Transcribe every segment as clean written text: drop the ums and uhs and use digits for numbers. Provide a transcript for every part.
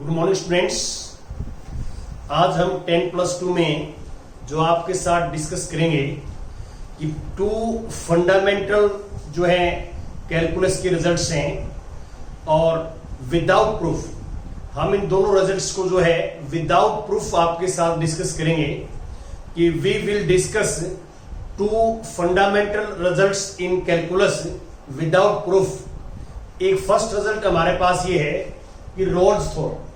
Good morning students. आज हम 10+2 में जो आपके साथ डिस्कस करेंगे कि टू फंडामेंटल जो है कैलकुलस के रिजल्ट्स हैं और विदाउट प्रूफ हम इन दोनों रिजल्ट्स को जो है विदाउट प्रूफ आपके साथ डिस्कस करेंगे कि we will discuss to fundamental results in calculus without proof. एक फर्स्ट रिजल्ट हमारे पास ये है कि रोल्स थ्योरम।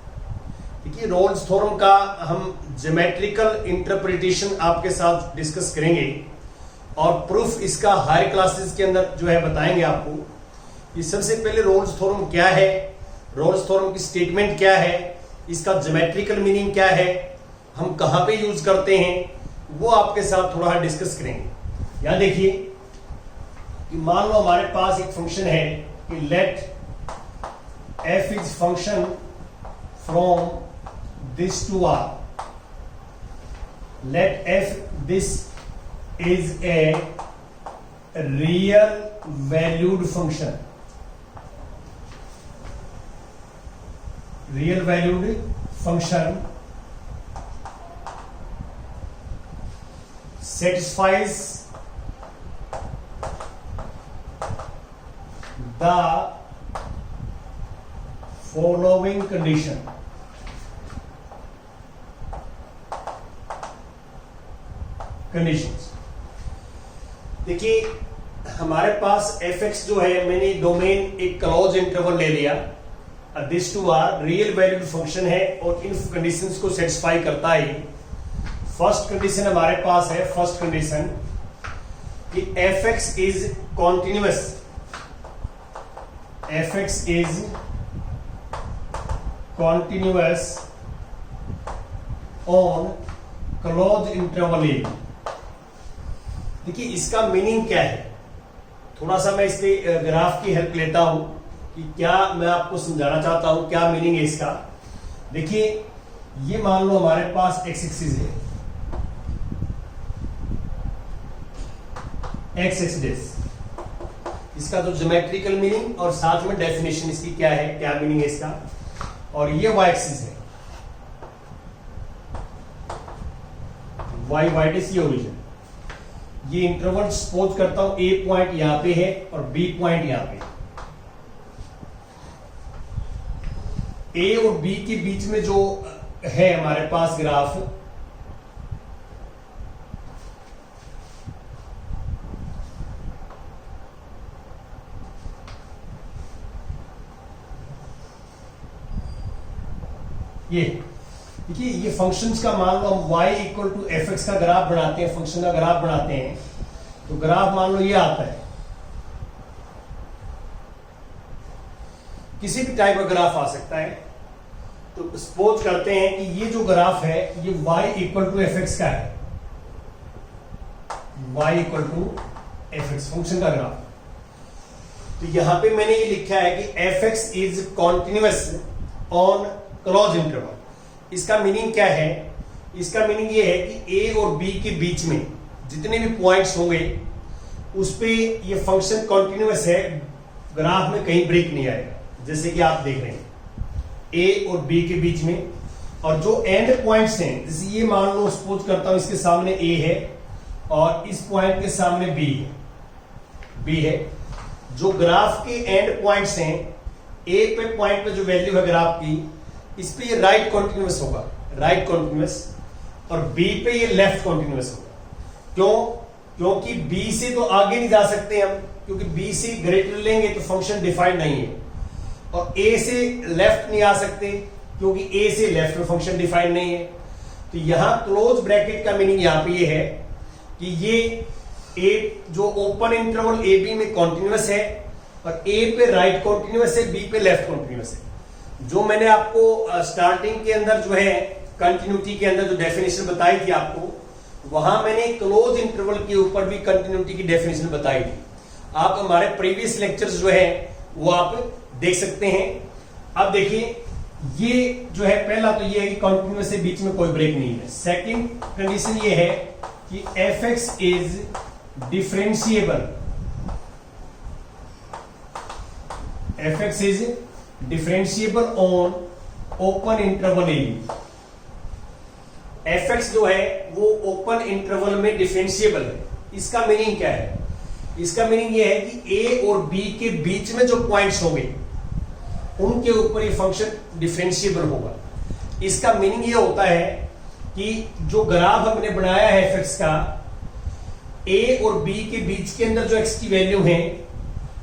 देखिए रोल्स थ्योरम का हम ज्योमेट्रिकल इंटरप्रिटेशन आपके साथ डिस्कस करेंगे और प्रूफ इसका हायर क्लासेस के अंदर जो है बताएंगे आपको कि सबसे पहले रोल्स थ्योरम क्या है, रोल्स थ्योरम की स्टेटमेंट क्या है, इसका ज्योमेट्रिकल मीनिंग क्या है, हम कहां पे यूज करते हैं, वो आपके साथ थोड़ा डिस्कस करेंगे। यहां देखिए कि मान लो हमारे पास एक फंक्शन है कि let f is function from this to r. Let f this is a real valued function. Real valued function satisfies the following condition. Conditions देखिए हमारे पास fx जो है मैंने डोमेन एक क्लोज इंटरवल ले लिया, this to R real valued function है और इन कंडीशंस को सेटिस्फाई करता है। फर्स्ट कंडीशन हमारे पास है, फर्स्ट कंडीशन कि fx is continuous, fx is continuous on close interval A. देखिए इसका मीनिंग क्या है, थोड़ा सा मैं इसके ग्राफ की हेल्प लेता हूं कि क्या मैं आपको समझाना चाहता हूं, क्या मीनिंग है इसका। देखिए ये मान लो हमारे पास एक्स एक्सिस है, एक्स एक्सिस, इसका तो ज्योमेट्रिकल मीनिंग और साथ में डेफिनेशन इसकी क्या है, क्या मीनिंग है इसका। और ये वाई एक्सिस है, वाई वाइट ये ओरिजिन। ये इंटरवल सपोज करता हूं ए पॉइंट यहां पे है और बी पॉइंट यहां पे। ए और बी के बीच में जो है हमारे पास ग्राफ, ये देखिए ये फंक्शंस का मान लो हम y equal to F X का ग्राफ बनाते हैं, फंक्शन का ग्राफ बनाते हैं, तो ग्राफ मान लो ये आता है, किसी भी टाइप का ग्राफ आ सकता है। तो सपोज करते हैं कि ये जो ग्राफ है ये y equal to F X का है, y equal to F X function का ग्राफ। तो यहां पे मैंने ये लिखा है कि F X is continuous on close interval. इसका मीनिंग क्या है, इसका मीनिंग ये है कि ए और बी के बीच में जितने भी पॉइंट्स होंगे उस पे ये फंक्शन कॉन्टिन्यूअस है, ग्राफ में कहीं ब्रेक नहीं आएगा, जैसे कि आप देख रहे हैं ए और बी के बीच में। और जो एंड पॉइंट्स हैं, जैसे ये मान लो सपोज करता हूं इसके सामने ए है और इस पॉइंट के सामने बी है। जो ग्राफ के एंड पॉइंट्स हैं, ए पे पॉइंट पे जो वैल्यू है ग्राफ की, इस पे ये राइट कॉन्टिन्यूअस होगा, राइट कॉन्टिन्यूअस, और बी पे ये लेफ्ट कॉन्टिन्यूअस होगा। क्यों? क्योंकि बी से तो आगे नहीं जा सकते हम, क्योंकि बी से ग्रेटर लेंगे तो फंक्शन डिफाइंड नहीं है, और ए से लेफ्ट नहीं आ सकते क्योंकि ए से लेफ्ट में फंक्शन डिफाइंड नहीं है। तो यहां क्लोज ब्रैकेट का मीनिंग यहां पे ये है कि ये ए जो ओपन इंटरवल ए बी में कॉन्टिन्यूअस है और ए पे राइट कॉन्टिन्यूअस है, बी पे लेफ्ट कॉन्टिन्यूअस है। जो मैंने आपको स्टार्टिंग के अंदर जो है कंटिन्यूटी के अंदर जो डेफिनेशन बताई थी आपको, वहां मैंने क्लोज इंटरवल के ऊपर भी कंटिन्यूटी की डेफिनेशन बताई थी। आप हमारे प्रीवियस लेक्चर्स जो है वो आप देख सकते हैं। अब देखिए ये जो है पहला तो ये है कि कंटिन्यूअस से बीच में कोई ब्रेक नहीं है। सेकंड कंडीशन ये है कि F X is differentiable, fx is differentiable on open interval A B. F X जो है वो ओपन इंटरवल में डिफरेंशिएबल है। इसका मीनिंग क्या है? इसका मीनिंग ये है कि ए और बी के बीच में जो पॉइंट्स होंगे उनके ऊपर ये फंक्शन डिफरेंशिएबल होगा। इसका मीनिंग ये होता है कि जो ग्राफ हमने बनाया है एफ एक्स का, ए और बी के बीच के अंदर जो एक्स की वैल्यू है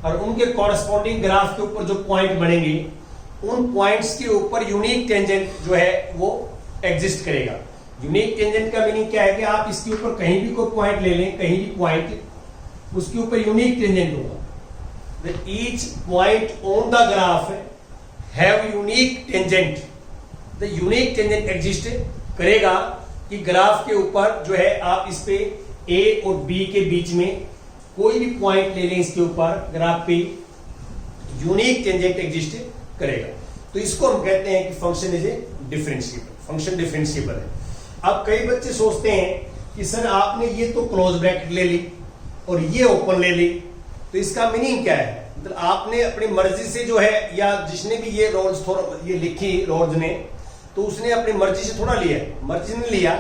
और उनके कॉरस्पॉन्डिंग ग्राफ के ऊपर जो पॉइंट बनेंगे उन पॉइंट्स के ऊपर यूनिक टेंजेंट जो है वो एग्जिस्ट करेगा। यूनिक टेंजेंट का मीनिंग क्या है कि आप इसके ऊपर कहीं भी कोई पॉइंट ले लें, कहीं भी पॉइंट, उसके ऊपर यूनिक टेंजेंट होगा। Each point on the graph have unique tangent. The unique tangent exist करेगा कि ग्राफ के ऊपर जो है आप इस पे ए और बी के बीच में कोई भी पॉइंट ले लें, इसके ऊपर ग्राफ पे यूनिक टेंजेंट एग्जिस्ट करेगा। तो इसको हम कहते हैं कि function is a differentiable, function differentiable है। अब कई बच्चे सोचते हैं कि सर आपने ये तो क्लोज ब्रैकेट ले ली और ये ओपन ले ली, तो इसका मीनिंग क्या है? मतलब आपने अपनी मर्जी से जो है, या जिसने भी ये रोल्स थोड़ा ये लिखी रोल्स ने, तो उसने अपनी मर्जी से थोड़ा लिया, मर्जी ने लिया,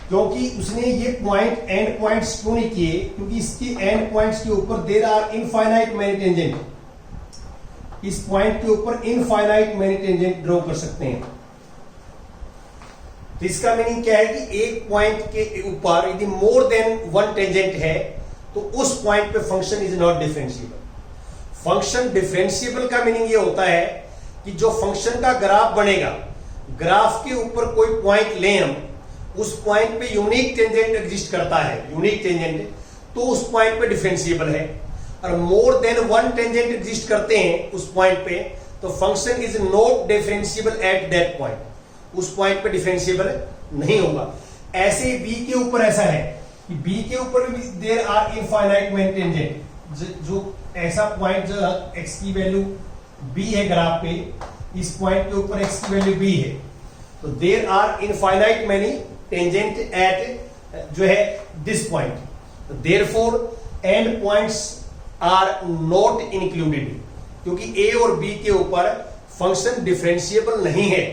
क्योंकि उसने ये पॉइंट एंड पॉइंट्स क्यों नहीं किए? क्योंकि इसके एंड पॉइंट्स के ऊपर there are infinite many tangent. इस पॉइंट के ऊपर इनफाइनाइट मैनी टेंजेंट ड्रॉ कर सकते हैं। तो इसका मीनिंग क्या है कि एक पॉइंट के ऊपर यदि मोर देन वन टेंजेंट है तो उस पॉइंट पे function is not differentiable. Function differentiable का मीनिंग ये होता है कि जो फंक्शन का ग्राफ बनेगा, ग्राफ के ऊपर कोई पॉइंट लें हम, उस पॉइंट पे यूनिक टेंजेंट एग्जिस्ट करता है, यूनिक टेंजेंट, तो उस पॉइंट पे डिफरेंशिएबल है। और more than one tangent exist करते हैं उस पॉइंट पे, तो function is not differentiable at that point. उस पॉइंट पे डिफरेंशिएबल नहीं होगा। ऐसे बी के ऊपर ऐसा है कि बी के ऊपर भी there are infinite many tangent. जो ऐसा पॉइंट जो एक्स की वैल्यू बी है ग्राफ पे, इस पॉइंट के ऊपर एक्स की वैल्यू बी है, तो there are infinite many tangent at जो है this point. Therefore end points are not included, क्योंकि ए और बी के ऊपर फंक्शन डिफरेंशिएबल नहीं है,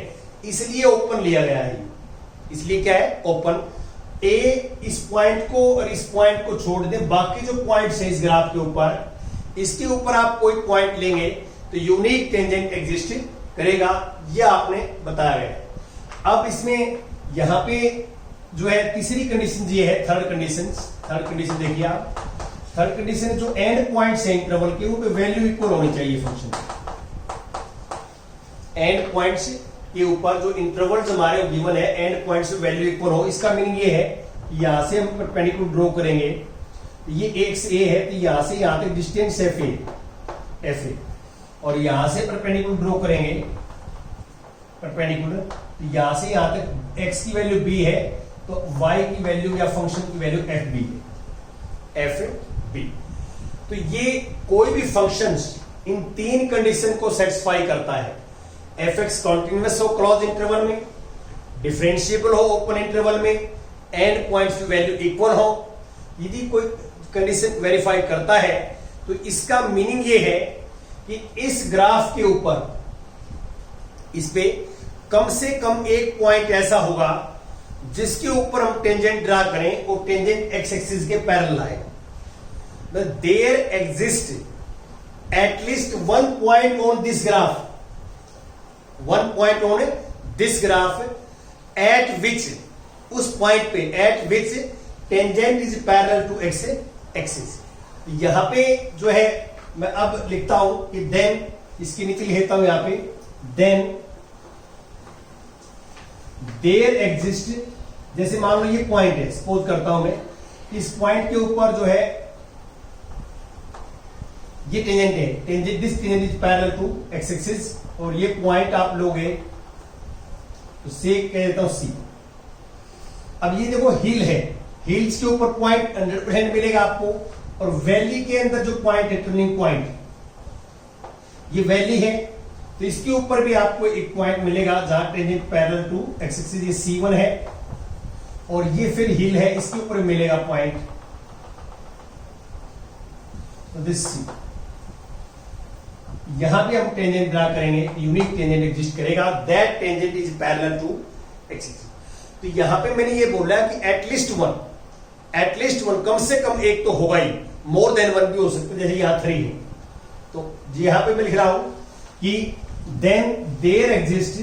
इसलिए ओपन लिया गया है। इसलिए क्या है? ओपन। ए इस पॉइंट को और इस पॉइंट को छोड़ दे, बाकी जो पॉइंट्स है इस ग्राफ के ऊपर, इसके ऊपर आप कोई पॉइंट लेंगे तो यूनिक टेंजेंट एग्जिस्ट करेगा। यह आपने बताया गया। अब इसमें यहां पे जो है तीसरी कंडीशन ये है, थर्ड कंडीशन देखिए आप। थर्ड कंडीशन जो एंड पॉइंट्स है इंटरवल के, उन पे वैल्यू इक्वल होनी चाहिए फंक्शन। एंड पॉइंट्स के ऊपर जो इंटरवल्स हमारे गिवन है, एंड पॉइंट्स पे वैल्यू इक्वल हो। इसका मीनिंग ये है कि यहां से हम परपेंडिकुलर ड्रॉ करेंगे, ये एक्स ए है, तो यहां से यहां तक डिस्टेंस एफ ए, और यहां से परपेंडिकुलर ड्रॉ करेंगे परपेंडिकुलर, तो यहां से यहां तक एक्स की वैल्यू बी है, तो वाई की वैल्यू या फंक्शन की वैल्यू एफ बी है, एफ बी। तो ये कोई भी फंक्शंस इन तीन कंडीशन को सेटिस्फाई करता है। एफ एक्स कॉन्टिन्यूअस हो क्लोज इंटरवल में, डिफरेंशिएबल हो ओपन इंटरवल में, एंड पॉइंट्स की वैल्यू इक्वल हो। यदि कोई कंडीशन वेरीफाई करता है तो इसका मीनिंग ये है कि इस ग्राफ के ऊपर इस पे कम से कम एक पॉइंट ऐसा होगा जिसके ऊपर हम टेंजेंट ड्रा करें और टेंजेंट एक्स एक्सिस के पैरेलल आएगा। There exist at least one point on this graph, one point on this graph at which, उस पॉइंट पे at which tangent is parallel to X axis. यहां पे जो है मैं अब लिखता हूं कि देन, इसके नीचे लिखता हूं यहां पे, देन देयर एग्जिस्ट, जैसे मान लो ये पॉइंट है, सपोज करता हूं मैं, इस पॉइंट के ऊपर जो है ये टेंजेंट है, tangent this tangent is parallel to X axis, और ये पॉइंट आप लोगे तो से कह देता हूं सी। अब ये देखो हिल है, हिल्स के ऊपर पॉइंट 100% मिलेगा आपको, और वैली के अंदर जो पॉइंट है, टर्निंग पॉइंट, ये वैली है, तो इसके ऊपर भी आपको एक पॉइंट मिलेगा जहां tangent parallel to X axis, ये C1 है, और ये फिर हिल है, इसके ऊपर मिलेगा पॉइंट, तो दिस C, यहां पे हम टेंजेंट ड्रा करेंगे, यूनिक टेंजेंट एग्जिस्ट करेगा, that tangent is parallel to X axis. तो यहां पे मैंने ये बोला कि एटलीस्ट वन, कम से कम एक तो होगा ही, मोर देन वन भी हो सकता है, जैसे यहां 3 है। तो यहां पे मैं लिख रहा हूं कि then there exist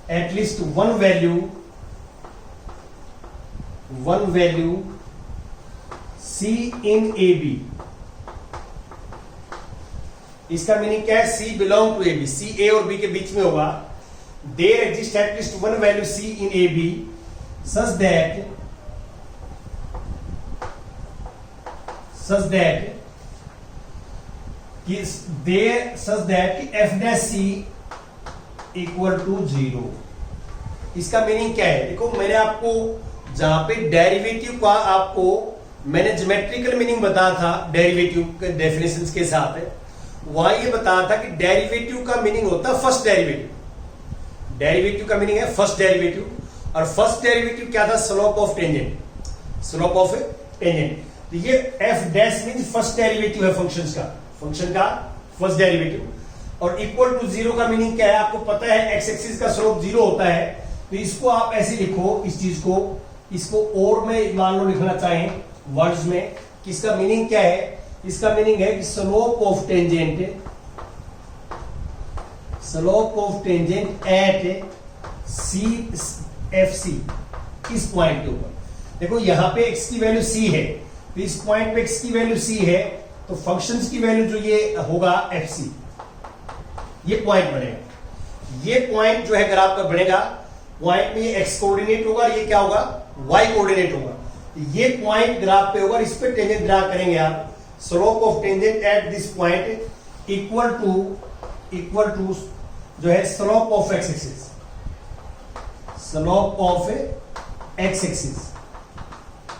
at least one value C in AB। इसका मीनिंग क्या है? C belong to AB, C A और B के बीच में होगा। There exists at least one value C in AB such that f dash C equal to 0। इसका meaning क्या है? देखो, मैंने आपको जहां पे डेरिवेटिव का आपको मैंने ज्योमेट्रिकल मीनिंग बताया था, डेरिवेटिव के डेफिनेशंस के साथ, वहां ये बताया था कि डेरिवेटिव का मीनिंग होता है फर्स्ट डेरिवेटिव। डेरिवेटिव का मीनिंग है फर्स्ट डेरिवेटिव, और फर्स्ट डेरिवेटिव क्या था? Slope of tangent. तो ये F dash means first derivative है फंक्शन का फर्स्ट डेरिवेटिव। और इक्वल टू 0 का मीनिंग क्या है? आपको पता है एक्स एक्सिस का स्लोप 0 होता है। तो इसको आप ऐसे लिखो, इस चीज को, इसको और में मान लो लिखना चाहें वर्ड्स में कि इसका मीनिंग क्या है? इसका मीनिंग है कि slope of tangent at C F C, इस पॉइंट के ऊपर। देखो, यहां पे x की वैल्यू c है, तो इस पॉइंट पे x की वैल्यू c है, तो फंक्शंस की वैल्यू जो ये होगा fc, ये पॉइंट बनेगा। ये पॉइंट जो है ग्राफ का बनेगा, पॉइंट में ये x कोऑर्डिनेट होगा, ये क्या होगा? y कोऑर्डिनेट होगा। ये पॉइंट ग्राफ पे होगा, इस पे टेंजेंट ड्रा करेंगे आप। Slope of tangent at this point equal to जो है स्लोप ऑफ एक्स एक्सिस,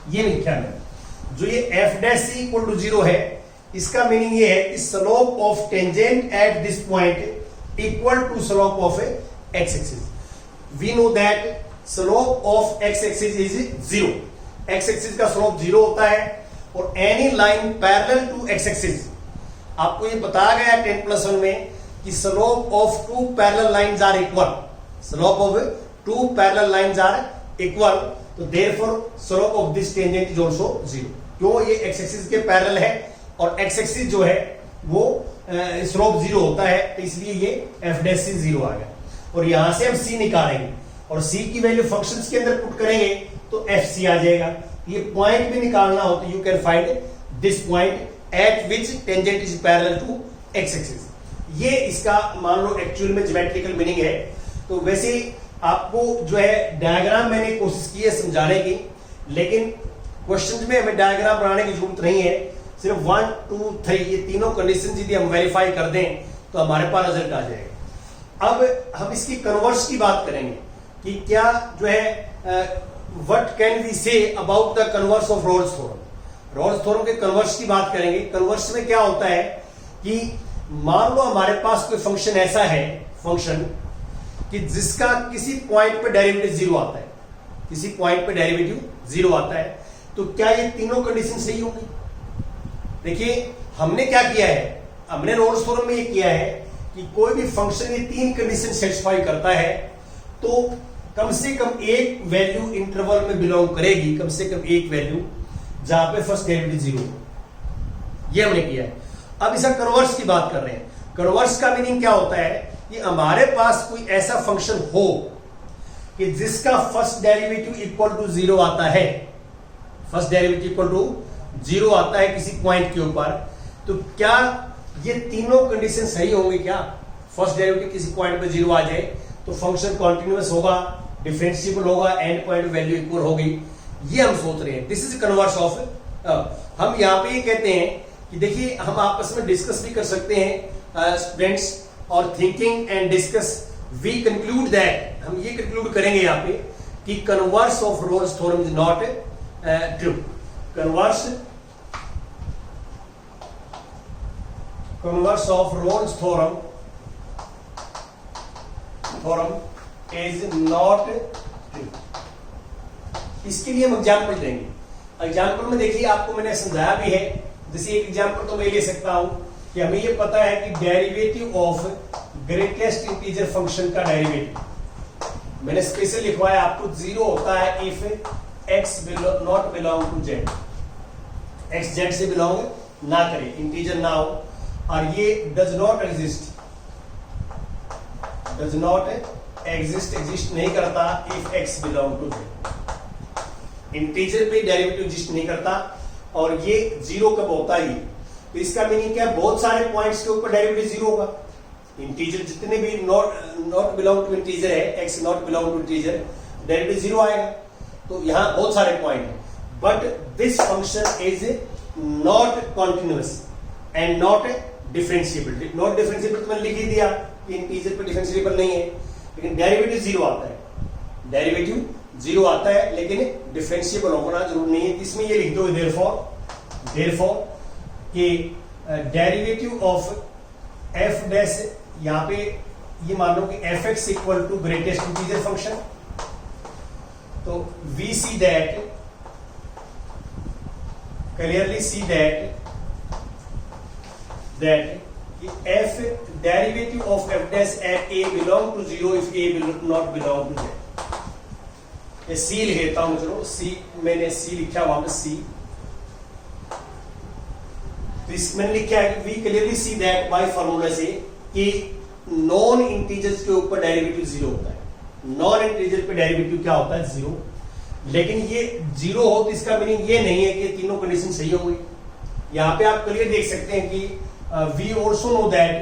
ये लिखा है। जो ये F dash C equal to 0 है, इसका मीनिंग ये है कि slope of tangent at this point equal to slope of X axis. We know that slope of X axis is 0। X axis का स्लोप 0 होता है, और any line parallel to X axis, आपको ये बताया गया 10+1 में कि slope of two parallel lines are equal. Slope of two parallel lines are equal, तो therefore slope of this tangent is also 0। क्यों? ये एक्स एक्सिस के पैरेलल है, और एक्स एक्सिस जो है वो स्लोप 0 होता है, तो इसलिए ये एफ डैश सी 0 आ गया। और यहां से हम सी निकालेंगे, और सी की वैल्यू फंक्शंस के अंदर पुट करेंगे तो एफ सी आ जाएगा। ये पॉइंट भी निकालना हो तो you can find this point at which tangent is parallel to X axis. ये इसका मान लो एक्चुअल में ज्योमेट्रिकल मीनिंग है। तो वैसे आपको जो है डायग्राम मैंने कोशिश की है समझाने की, लेकिन क्वेश्चन में हमें डायग्राम बनाने की जरूरत नहीं है। सिर्फ 1, 2, 3 ये तीनों कंडीशन यदि हम वेरीफाई कर दें तो हमारे पास रिजल्ट आ जाएगा। अब हम इसकी कन्वर्स की बात करेंगे कि क्या जो है what can we say about the converse of Rolle's theorem. Rolle's theorem के कन्वर्स की बात करेंगे। कन्वर्स में क्या होता है कि मान लो हमारे पास कोई फंक्शन ऐसा है, फंक्शन कि जिसका किसी पॉइंट पे डेरिवेटिव 0 आता है, किसी पॉइंट पे डेरिवेटिव 0 आता है, तो क्या ये तीनों कंडीशन सही होंगी? देखिए, हमने क्या किया है, हमने रोल्स थ्योरम में ये किया है कि कोई भी फंक्शन ये 3 कंडीशन सेटिस्फाई करता है तो कम से कम एक वैल्यू इंटरवल में बिलोंग करेगी, कम से कम एक वैल्यू जहां पे फर्स्ट डेरिवेटिव 0 हो। ये हमने किया है। अब इसका कन्वर्स की बात कर रहे हैं। कन्वर्स का मीनिंग क्या होता है कि हमारे पास कोई ऐसा फंक्शन हो कि जिसका फर्स्ट डेरिवेटिव इक्वल टू 0 आता है, फर्स्ट डेरिवेटिव इक्वल टू 0 आता है किसी पॉइंट के ऊपर, तो क्या ये तीनों कंडीशन सही होंगे? क्या फर्स्ट डेरिवेटिव किसी पॉइंट पे 0 आ जाए तो फंक्शन कॉन्टिन्यूअस होगा, डिफरेंशिएबल होगा, एंड पॉइंट वैल्यू इक्वल होगी, ये हम सोच रहे हैं। This is converse of. हम यहां पे ये कहते हैं कि देखिए, हम आपस में डिस्कस भी कर सकते हैं स्टूडेंट्स, और thinking and discuss we conclude that, हम ये कंक्लूड करेंगे यहां पे कि converse of Rolle's theorem is not true. Converse of Rolle's theorem is not true। इसके लिए हम एग्जाम्पल देंगे। एग्जाम्पल में देखिए आपको मैंने समझाया भी है। जैसे एक एग्जाम्पल तो मैं ले सकता हूं कि हमें ये पता है कि derivative of greatest integer function का डेरिवेटिव मैंने स्पेशल लिखवाया आपको 0 होता है if x not belong to Z, x Z से बिलोंग ना करे, इंटीजर ना हो, और ये डज नॉट एग्जिस्ट नहीं करता if x belong to Z. Integer पे डेरिवेटिव एग्जिस्ट नहीं करता और ये 0 कब होता है? तो इसका मीनिंग क्या है? बहुत सारे पॉइंट्स के ऊपर डेरिवेटिव 0 होगा। इंटीजर जितने भी नॉट बिलोंग टू इंटीजर है, x not belong to integer, derivative 0 आएगा। तो यहां बहुत सारे पॉइंट है, but this function is not continuous and not differentiable. Not differentiable तो मैंने लिख ही दिया कि इंटीजर पे डिफरेंशिएबल नहीं है, लेकिन डेरिवेटिव 0 आता है। डेरिवेटिव 0 आता है लेकिन डिफरेंशिएबल होना जरूरी नहीं है। इसमें ये लिख दो देयरफॉर कि डेरिवेटिव ऑफ एफ डैश, यहां पे ये मान लो कि F X equal to greatest integer function. तो we see that, clearly see that F derivative of F dash at A belong to 0 if A not belong to Z. ये see लिख देता हूं, चलो सी, मैंने सी लिखा वहां पे सी। तो इसमें लिखा है कि we clearly see that by formula से कि नॉन इंटीजर्स के ऊपर डेरिवेटिव 0 होता है। नॉन इंटीजर पे डेरिवेटिव क्या होता है? 0। लेकिन ये 0 हो तो इसका मीनिंग ये नहीं है कि तीनों कंडीशन सही हो गई। यहां पे आप क्लियर देख सकते हैं कि वी ऑल्सो नो दैट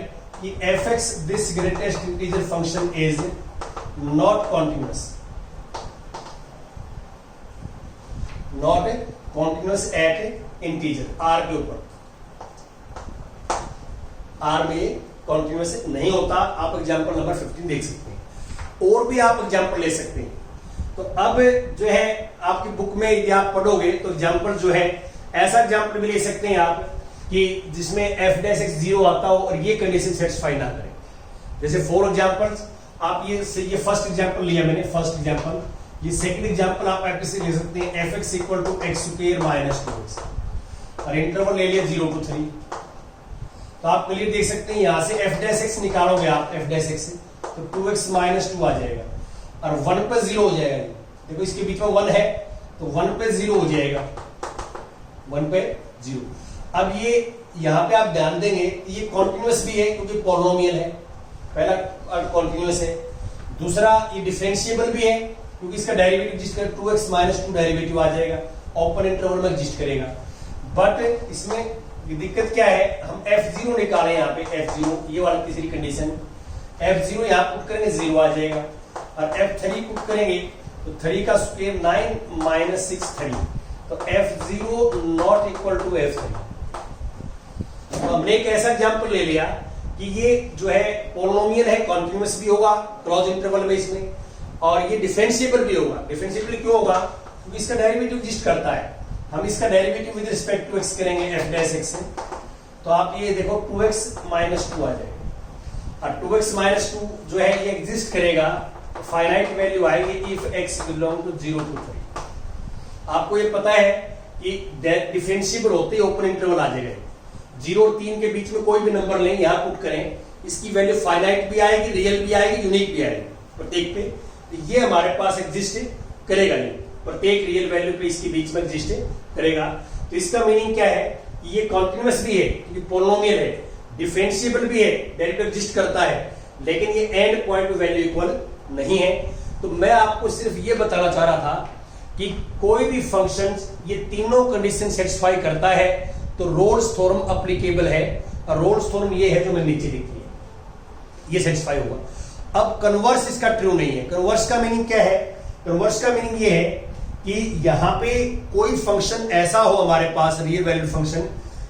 कि F X this greatest integer function is not continuous at integer R के ऊपर। आर में कॉन्टिन्यूअस नहीं होता। आप एग्जांपल नंबर 15 देख सकते हैं, और भी आप एग्जांपल ले सकते हैं। तो अब जो है आपकी बुक में यदि आप पढ़ोगे तो एग्जांपल जो है ऐसा एग्जांपल भी ले सकते हैं आप कि जिसमें एफ डैश एक्स 0 आता हो और ये कंडीशन सेटिस्फाई ना करे। जैसे फॉर एग्जांपल्स आप ये फर्स्ट एग्जांपल लिया मैंने, फर्स्ट एग्जांपल। ये सेकंड एग्जांपल आप ऐसे ले सकते हैं, F X equal to X square minus 2x, और इंटरवल ले लिया 0 to 3। तो आप क्लियर देख सकते हैं यहां से एफ डैश एक्स निकालोगे आप, एफ डैश एक्स तो 2x माइनस 2 आ जाएगा और 1 पे 0 हो जाएगा। देखो इसके बीच में 1 है तो 1 पे 0 हो जाएगा, 1 पे 0। अब ये यहां पे आप ध्यान देंगे ये कॉन्टिन्यूअस भी है क्योंकि पॉलिनोमियल है, पहला कॉन्टिन्यूअस है। दूसरा ये डिफरेंशिएबल भी है क्योंकि इसका डेरिवेटिव एग्जिस्ट कर 2x माइनस 2 डेरिवेटिव आ जाएगा, ओपन इंटरवल में एग्जिस्ट करेगा। बट इसमें दिक्कत क्या है, हम f0 निकालें यहाँ पे, f0 ये वाली तीसरी कंडीशन, f0 यहाँ पुट करेंगे 0 आ जाएगा, और f3 पुट करेंगे तो 3 का स्क्वायर 9 माइनस 6 3, तो f0 not equal to f3। तो हमने एक ऐसा एग्जांपल ले लिया कि ये जो है पॉलिनोमियल है, कॉन्टिन्यूअस भी होगा क्रॉस इंटरवल में इसमें, और ये डिफरेंशिएबल भी होगा। डिफरेंशिएबल क्यों होगा? क्योंकि इसका डेरिवेटिव एग्जिस्ट करता है। हम इसका derivative with respect to x करेंगे f डैश x से, तो आप ये देखो 2x माइनस 2 आ जाएगा, और 2x माइनस 2 जो है ये एग्जिस्ट करेगा, फाइनाइट वैल्यू आएगी if x belong to 0 to 3। आपको ये पता है कि डिफरेंशिएबल होते ही ओपन इंटरवल आ जाएगा। 0 और 3 के बीच में कोई भी नंबर लें, यहां पुट करें, इसकी वैल्यू फाइनाइट भी आएगी, रियल भी आएगी, यूनिक भी आएगी प्रत्येक पे। तो ये हमारे पास एग्जिस्ट करेगा नहीं, प्रत्येक रियल वैल्यू पे इसके बीच में एग्जिस्ट करेगा। तो इसका मीनिंग क्या है? ये कॉन्टिन्यूअस भी है क्योंकि पॉलिनोमियल है, डिफरेंशिएबल भी है, डेरिवेटिव एग्जिस्ट करता है, लेकिन ये and point two value equal नहीं है। तो मैं आपको सिर्फ ये बताना चाह रहा था कि कोई भी फंक्शन ये तीनों कंडीशन सेटिस्फाई करता है तो रोल्स थ्योरम एप्लीकेबल है, और रोल्स थ्योरम ये है जो मैंने नीचे लिखी है, ये सेटिस्फाई होगा। अब कन्वर्स इसका ट्रू नहीं है। कन्वर्स का मीनिंग क्या है? कन्वर्स का मीनिंग ये है कि यहां पे कोई फंक्शन ऐसा हो हमारे पास, रियल वैल्यू फंक्शन,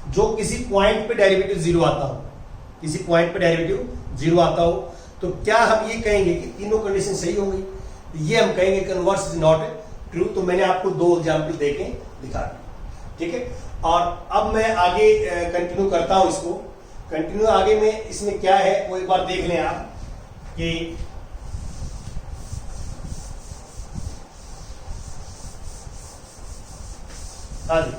जो किसी पॉइंट पे डेरिवेटिव 0 आता हो, किसी पॉइंट पे डेरिवेटिव 0 आता हो, तो क्या हम ये कहेंगे कि तीनों कंडीशन सही हो गई? ये हम कहेंगे कन्वर्स इज नॉट ट्रू। तो मैंने आपको 2 एग्जाम्पल देके दिखा दिया, ठीक है। और अब मैं आगे कंटिन्यू करता हूं इसको। कंटिन्यू आगे में इसमें क्या है वो एक बार देख लें आप कि हाँ जी,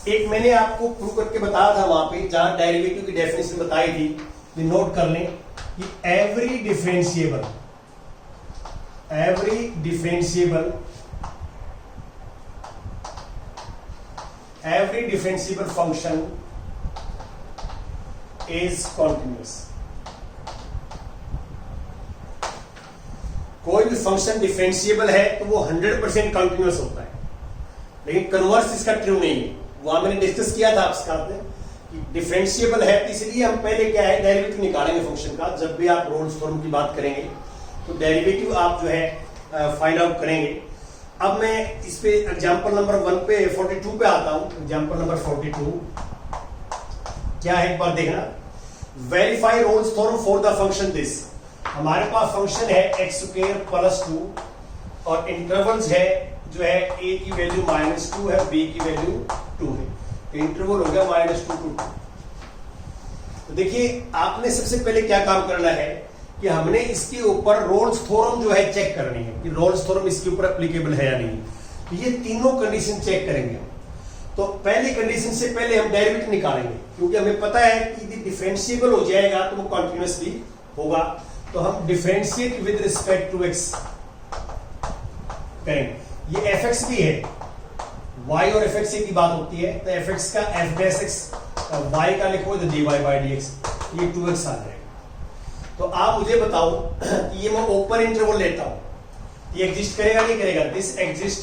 एक मैंने आपको प्रूव करके बताया था वहां पे, जहां डेरिवेटिव की डेफिनेशन बताई थी, तो नोट कर लें कि every differentiable function is continuous. कोई भी फंक्शन डिफरेंशिएबल है तो वो 100% कॉन्टिन्यूअस होता है, लेकिन कन्वर्स इसका ट्रू नहीं है। वहां मैंने डिस्कस किया था आपके साथ में कि डिफरेंशिएबल है, तो इसलिए हम पहले क्या है डेरिवेटिव निकालेंगे फंक्शन का। जब भी आप रोल्स थ्योरम की बात करेंगे तो डेरिवेटिव आप जो है फाइंड आउट करेंगे। अब मैं इस पे एग्जांपल नंबर 1 पे 42 पे आता हूं। एग्जांपल नंबर 42 क्या है एक बार देखना। Verify Rolle's theorem for the function this. हमारे पास फंक्शन है x² + 2 और इंटरवल्स है जो है a की वैल्यू -2 है, b की वैल्यू 2 है, तो इंटरवल हो गया -2 to 2। तो देखिए आपने सबसे पहले क्या काम करना है कि हमने इसके ऊपर रोल्स थ्योरम जो है चेक करनी है कि रोल्स थ्योरम इसके ऊपर एप्लीकेबल है या नहीं। तो ये तीनों कंडीशन चेक करेंगे। तो पहली कंडीशन से पहले हम डेरिवेटिव निकालेंगे, क्योंकि हमें पता है कि यदि डिफरेंशिएबल हो जाएगा तो वो कॉन्टिन्यूअस भी होगा। तो हम differentiate with respect to x करेंगे। ये fx भी है, y और fx की बात होती है, तो fx का f'(x), y का लिखो तो dy/dx, ये 2x आ जाएगा। तो आप मुझे बताओ कि ये मैं ओपन इंटरवल लेता हूं, ये एग्जिस्ट करेगा नहीं करेगा? दिस एग्जिस्ट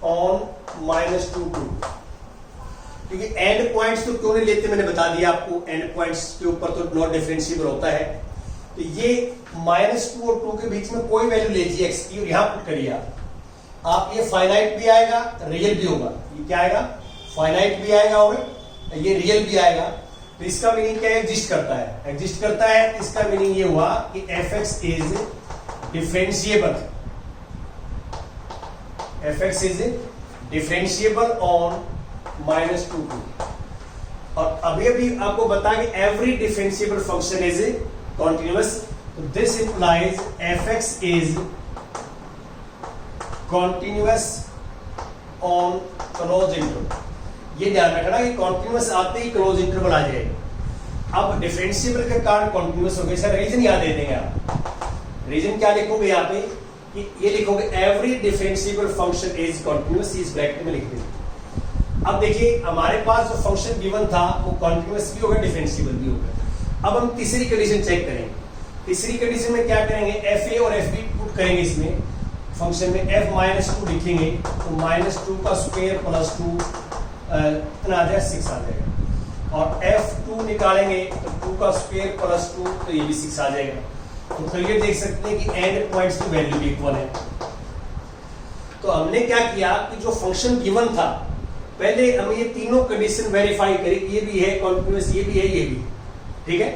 ऑन -2 to 2, क्योंकि एंड पॉइंट्स तो क्यों नहीं लेते मैंने बता दिया आपको। एंड पॉइंट्स के ऊपर तो नॉट डिफरेंशिएबल होता है। तो ये -2 और 2 के बीच में कोई वैल्यू लीजिए x की और यहां पुट करिए आप ये फाइनाइट भी आएगा, रियल भी होगा। ये क्या आएगा? फाइनाइट भी आएगा और ये रियल भी आएगा। तो इसका मीनिंग क्या है? एग्जिस्ट करता है। एग्जिस्ट करता है, इसका मीनिंग ये हुआ कि fx is differentiable. fx is differentiable on -2 to 2। और अभी आपको बता कि every differentiable function is continuous, so this implies fx is continuous on closed interval। ये ध्यान रखना कि continuous आते ही closed interval आ जाएगा। अब डिफरेंशिएबल के कारण continuous हो गए। सर रीजन याद दे देंगे आप। रीजन क्या लिखोगे यहाँ पे कि ये लिखोगे every differentiable function is continuous, इस ब्रैकेट में लिख देंगे। अब देखिए हमारे पास जो फंक्शन गिवन था वो continuous भी होगा, डिफरेंशिएबल भी होगा। अब हम तीसरी कंडीशन चेक करेंगे। तीसरी कंडीशन में क्या करेंगे? fa और fb पुट करेंगे इसमें फंक्शन में। f-2 लिखेंगे तो -2 का स्क्वायर + 2 कितना आ जाएगा? 6 आ जाएगा। और f2 निकालेंगे तो 2 का स्क्वायर + 2, तो ये भी 6 आ जाएगा। तो क्लियर देख सकते हैं कि एंड पॉइंट्स की वैल्यू भी इक्वल है। तो हमने क्या किया कि जो फंक्शन गिवन था पहले हम ये तीनों कंडीशन वेरीफाई करी, ये भी है कॉन्टिन्यूअस, ये भी है, ये भी, ठीक है।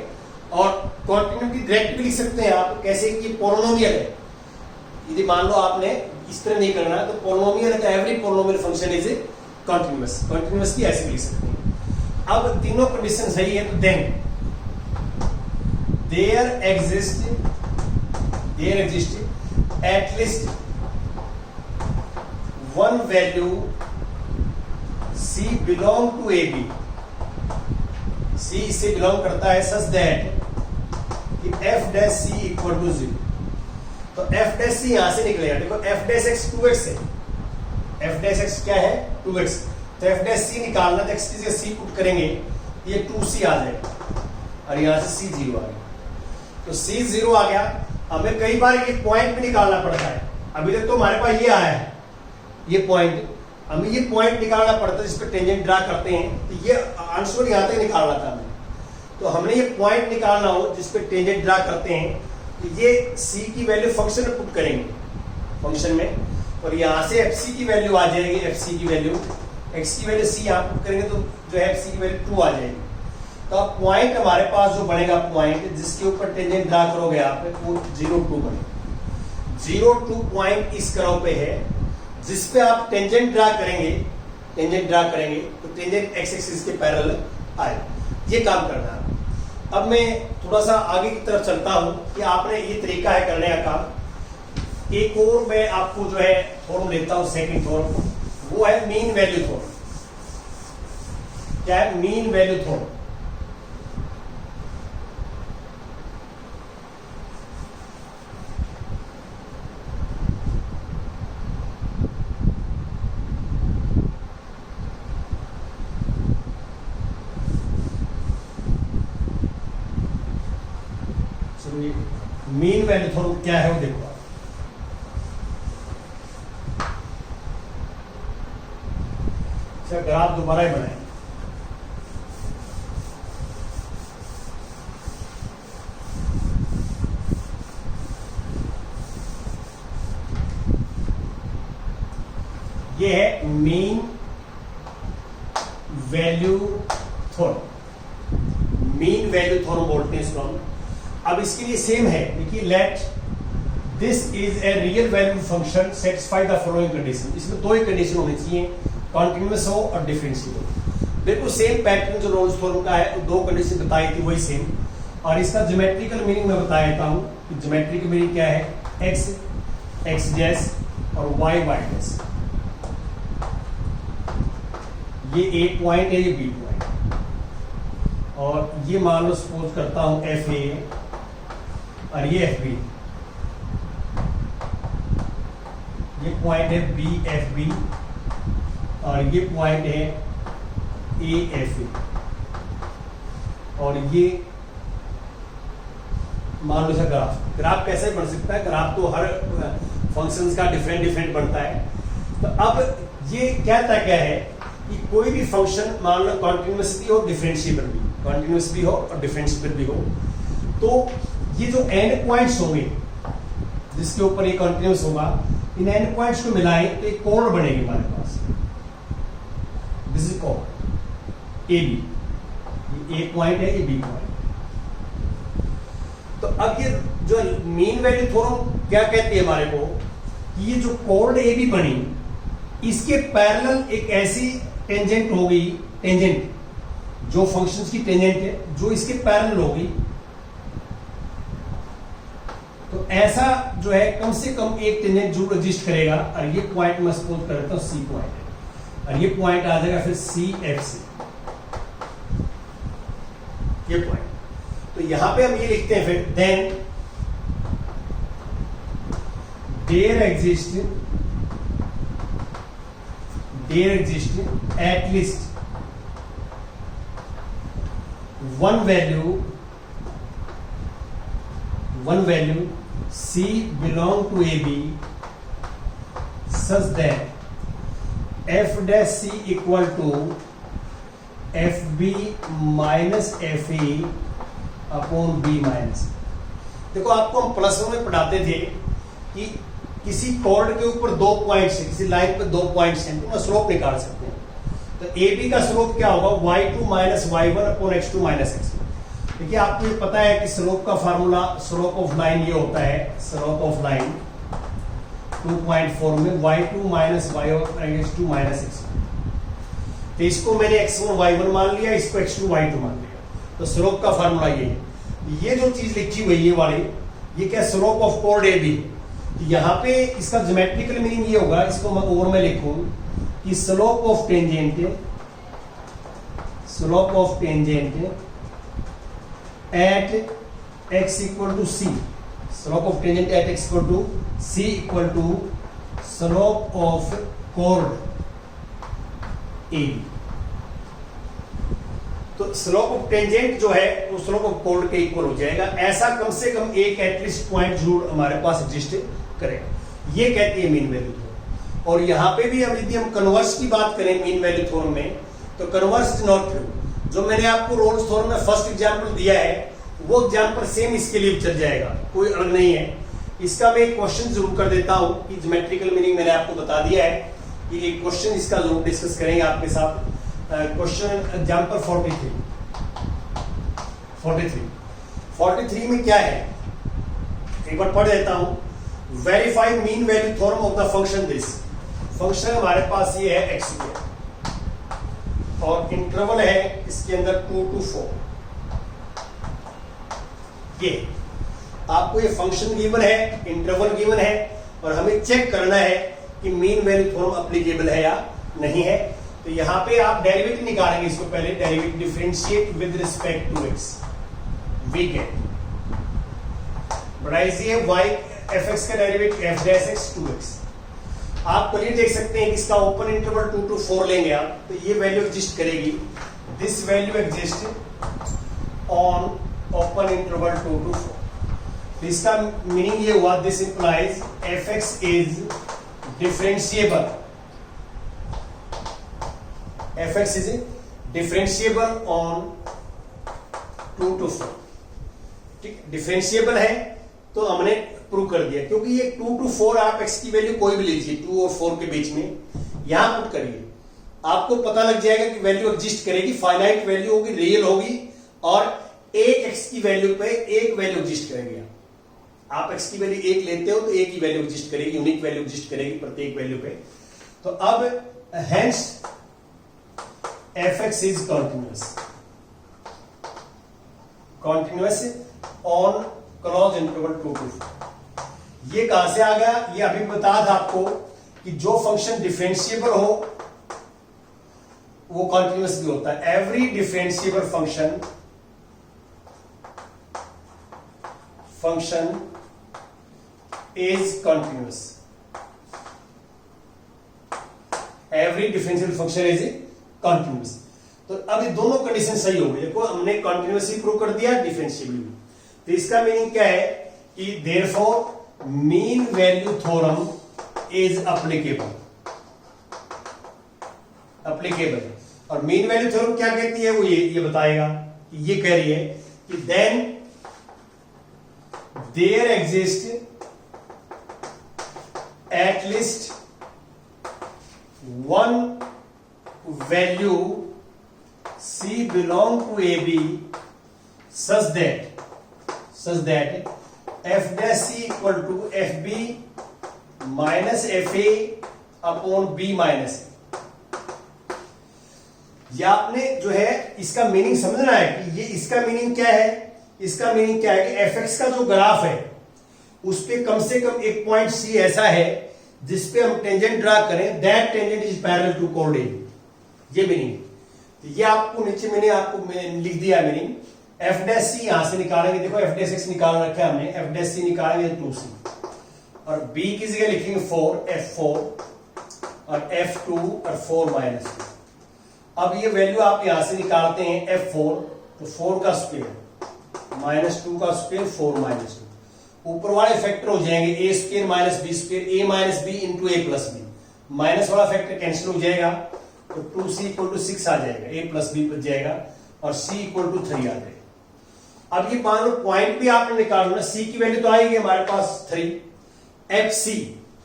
और कॉन्टिन्यूटी डायरेक्ट भी लिख सकते हैं आप। कैसे कि पोलिनोमियल है, यदि मान लो आपने इस तरह नहीं करना तो पोलिनोमियल है तो every polynomial function is continuous. Continuous भी ऐसे लिख सकते हैं। अब तीनों कंडीशन सही है तो then there exist at least one value c belong to ab। c इससे बिलोंग करता है सच दैट कि f' इक्वल टू 0। तो f' यहां से निकलेगा। देखो f' 2x है, f' क्या है? 2x। तो f' निकालना तो x की जगह c पुट करेंगे, ये 2c आ जाएगा और यहां से c 0 आ गया। तो c 0 आ गया। हमें कई बार ये पॉइंट भी निकालना पड़ता है। अभी तक तो हमारे पास ये आया है, ये पॉइंट। हमें ये पॉइंट निकालना पड़ता है जिस पे टेंजेंट ड्रा करते हैं। तो ये आंसर यहां तक निकालना था हमें। तो हमने ये पॉइंट निकालना हो जिस पे टेंजेंट ड्रा करते हैं, तो ये c की वैल्यू फंक्शन में पुट करेंगे फंक्शन में, और यहां से fc की वैल्यू आ जाएगी। fc की वैल्यू, x की वैल्यू c यहां पुट करेंगे तो जो है fc की वैल्यू 2 आ जाएगी। तो अब पॉइंट हमारे पास जो बनेगा, पॉइंट जिसके ऊपर टेंजेंट ड्रा करोगे आप, वो 0,2 बनेगा। 0,2 पॉइंट इस कर्व पे है जिस पे आप टेंजेंट ड्रा करेंगे तो टेंजेंट x एक्सिस के पैरेलल आए। ये काम करना है। अब मैं थोड़ा सा आगे की तरफ चलता हूं कि आपने ये तरीका है करने का काम। एक और मैं आपको जो है थ्योरम देता हूं, सेकंड थ्योरम, वो है मीन वैल्यू थ्योरम। क्या है? Mean value theorem. Mean value theorem क्या है वो देखो। ग्राफ दोबारा ही बनाए। ये है mean value theorem. Mean value theorem बोलते हैं इसको हम। अब इसके लिए सेम है, देखिए, let this is a real value function satisfy the following condition. इसमें दो ही कंडीशन होनी चाहिए, कॉन्टिन्यूअस हो और डिफरेंशियल हो। बिल्कुल सेम पैटर्न जो रोल्स थ्योरम का है, दो कंडीशन बताई थी वही सेम। और इसका ज्योमेट्रिकल मीनिंग मैं बता देता हूं कि ज्योमेट्रिकल मीनिंग क्या है। एक्स एक्स डैश और वाई वाई डैश। ये ए पॉइंट है, ये बी पॉइंट, और ये मान लो सपोज करता हूं एफ ए और ये एफ बी। ये पॉइंट है बी एफ बी और ये पॉइंट है ए एफ ए। और ये मान लो ग्राफ। ग्राफ कैसे बन सकता है? ग्राफ तो हर फंक्शंस का डिफरेंट डिफरेंट बनता है। तो अब ये कहता क्या है कि कोई भी फंक्शन मान लो कॉन्टिन्यूअस भी हो, डिफरेंशिएबल भी, कॉन्टिन्यूअस भी हो और डिफरेंशिएबल भी हो, तो ये जो एंड पॉइंट्स होंगे जिसके ऊपर ये कॉन्टिन्यूअस होगा, इन एंड पॉइंट्स को मिलाएं तो एक कोण बनेगी हमारे पास। दिस इज कोण ए बी। ये ए पॉइंट है, ये बी पॉइंट। तो अब ये जो मीन वैल्यू थ्योरम क्या कहती है हमारे को कि ये जो कोण ए बी बनी, इसके पैरेलल एक ऐसी टेंजेंट होगी, टेंजेंट जो फंक्शंस की टेंजेंट है, जो इसके पैरेलल होगी। तो ऐसा जो है कम से कम एक टेंजेंट जरूर एग्जिस्ट करेगा। और ये पॉइंट मैं सपोज कर देता हूं सी पॉइंट है, और ये पॉइंट आ जाएगा फिर सी एफ सी, ये पॉइंट। तो यहां पे हम ये लिखते हैं फिर then there exist at least one value C belong to AB such that f dash C equal to FB minus FA upon B minus। देखो, आपको हम प्लस में पढ़ाते थे कि किसी कॉर्ड के ऊपर दो पॉइंट्स है, किसी लाइन पे दो पॉइंट्स हैं, तो स्लोप निकाल सकते हैं। तो ए बी का स्लोप क्या होगा? y2 minus y1 upon x2 minus x1। देखिए, आपको ये पता है कि स्लोप का फार्मूला, स्लोप ऑफ लाइन ये होता है, स्लोप ऑफ लाइन 2.4 में y2 माइनस y और x2 माइनस x1। तो इसको मैंने x1 y1 मान लिया, इसको x2 y2 मान लिया। तो स्लोप का फार्मूला ये है। ये जो चीज लिखी हुई ये वाली, ये क्या? Slope of chord A B. यहां पे इसका ज्योमेट्रिकल मीनिंग ये होगा, इसको मैं और मैं लिखूं कि slope of tangent at x equal to C, slope of tangent at x equal to C equal to slope of chord A. तो स्लोप ऑफ टेंजेंट जो है वो स्लोप ऑफ कॉर्ड के इक्वल हो जाएगा। ऐसा कम से कम एक एटलीस्ट पॉइंट जरूर हमारे पास एग्जिस्ट करेगा। ये कहती है मीन वैल्यू थ्योरम। और यहां पे भी हम यदि हम कन्वर्स की बात करें मीन वैल्यू थ्योरम में, तो कन्वर्स इज नॉट ट्रू। जो मैंने आपको रोल्स थ्योरम में फर्स्ट एग्जांपल दिया है, वो एग्जांपल सेम इसके लिए चल जाएगा, कोई अलग नहीं है। इसका मैं एक क्वेश्चन जरूर कर देता हूं कि ज्योमेट्रिकल मीनिंग मैंने आपको बता दिया है, कि एक क्वेश्चन इसका जरूर डिस्कस करेंगे आपके साथ। क्वेश्चन एग्जांपल 43 में क्या है, एक बार पढ़ देता हूं। Verify mean value theorem of the function this. Function हमारे पास ये है x और इंटरवल है इसके अंदर 2 to 4। ये आपको ये फंक्शन गिवन है, इंटरवल गिवन है, और हमें चेक करना है कि मीन वैल्यू थ्योरम एप्लीकेबल है या नहीं है। तो यहाँ पे आप डेरिवेटिव निकालेंगे, इसको पहले derivative differentiate with respect to X, we get बड़ा इजी है, y fx का डेरिवेटिव f डैश x 2x। आप क्लियर देख सकते हैं कि इसका ओपन इंटरवल 2 to 4 लेंगे आप, तो ये वैल्यू एग्जिस्ट करेगी, this value exist on open interval 2 to 4। तो इसका मीनिंग ये हुआ, this implies fx is differentiable, fx is differentiable on 2 to 4। ठीक, डिफरेंशिएबल है तो हमने प्रूव कर दिया, क्योंकि ये 2 to 4 आप x की वैल्यू कोई भी लीजिए 2 और 4 के बीच में, यहां पुट करिए, आपको पता लग जाएगा कि वैल्यू एग्जिस्ट करेगी, फाइनाइट वैल्यू होगी, रियल होगी, और एक x की वैल्यू पे एक वैल्यू एग्जिस्ट करेगी। आप x की वैल्यू 1 लेते हो तो एक ही वैल्यू एग्जिस्ट करेगी, यूनिक वैल्यू एग्जिस्ट करेगी प्रत्येक वैल्यू पे। तो अब hence fx is continuous on close interval 2 to 4। ये कहां से आ गया? ये अभी बता था आपको कि जो फंक्शन डिफरेंशिएबल हो वो कॉन्टिन्यूअस भी होता है। Every differentiable function is continuous, every differentiable function is continuous. तो अब ये दोनों कंडीशन सही हो गई, देखो हमने कॉन्टिन्यूअसली प्रूव कर दिया, डिफरेंशिएबल भी। तो इसका मीनिंग क्या है कि therefore mean value theorem is applicable. और मीन वैल्यू थ्योरम क्या कहती है, वो ये बताएगा कि ये कह रही है कि then there exist at least one value C belong to AB such that f dash C equal to FB minus FA upon B minus A। ये आपने जो है इसका मीनिंग समझना है कि ये इसका मीनिंग क्या है। इसका मीनिंग क्या है कि fx का जो ग्राफ है उस पे कम से कम एक पॉइंट C ऐसा है जिसपे हम टेंजेंट ड्रा करें, that tangent is parallel to कोड A। ये मीनिंग, तो ये आपको नीचे मैंने आपको लिख दिया मीनिंग। f डैश सी यहां से निकालेंगे, देखो f डैश x निकाल रखा है हमने, f डैश सी निकालेंगे 2c, और b की जगह लिखेंगे 4 f4 और f2 और 4 माइनस 2। अब ये वैल्यू आप यहां से निकालते हैं f4, तो 4 का स्क्वायर माइनस 2 का स्क्वायर 4 माइनस 2, ऊपर वाले फैक्टर हो जाएंगे a square minus b square, a minus b into a plus b, minus वाला फैक्टर कैंसिल हो जाएगा, तो 2c इक्वल टू 6 आ जाएगा, a प्लस b बच जाएगा, और c इक्वल टू 3 आ जाएगा। अब ये मान लो पॉइंट भी आपने निकालना, c की वैल्यू तो आएगी हमारे पास 3, fc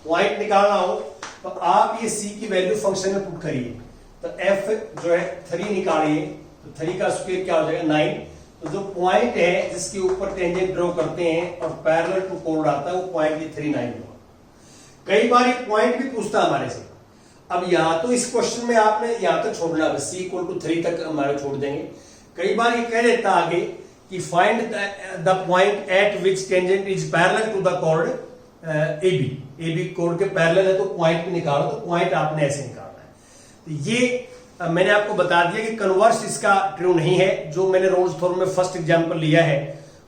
पॉइंट निकालना हो तो आप ये c की वैल्यू फंक्शन में पुट करिए, तो f जो है 3 निकालिए, तो 3 का स्क्वायर क्या हो जाएगा 9। तो जो पॉइंट है जिसके ऊपर टेंजेंट ड्रॉ करते हैं और पैरेलल टू कोड आता है, वो पॉइंट ये 3 9 होगा। कई बार ये पॉइंट भी पूछता है हमारे से। अब यहां तो इस क्वेश्चन में आपने यहां तक छोड़ना है, c इक्वल टू 3 तक हमारे छोड़ देंगे। कई बार ये कह देता आगे कि find the point at which tangent is parallel to the कोड AB कोड के पैरेलल है, तो पॉइंट भी निकालो, तो पॉइंट आपने ऐसे निकालना है। तो ये मैंने आपको बता दिया कि कन्वर्स इसका ट्रू नहीं है। जो मैंने रोल्स थ्योरम में फर्स्ट एग्जांपल लिया है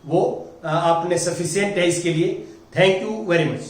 वो आपने सफिशिएंट है इसके लिए। Thank you very much.